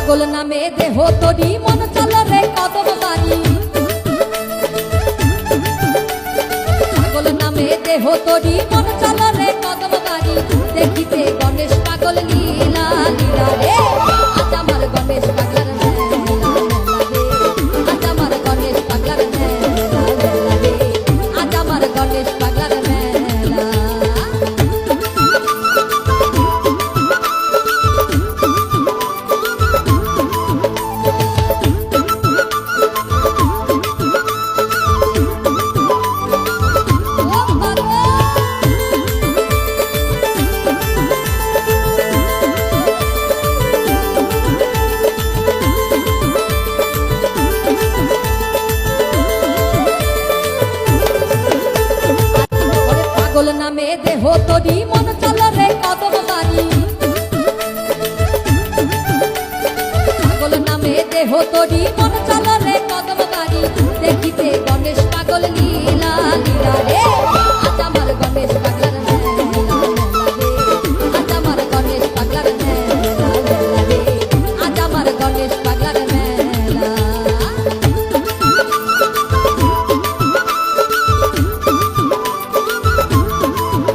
পাগল নামে দেহ তোরি মন চল রে কদম বাড়ি পাগল নামে দেহ তোরি মন চল রে কদম বাড়ি দেখিতে গণেশ পাগল লীলা লীলা রে আজ আমার গণেশ পাগলার মেলা রে আজ আমার গণেশ পাগলার মেলা রে আজ আমার গণেশ পাগলার মেলা পাগল নামে দেহ তোরি মন চল রে কদম বাড়ি পাগল নামে দেহ তোরি মন চল রে কদম বাড়ি দেখিতে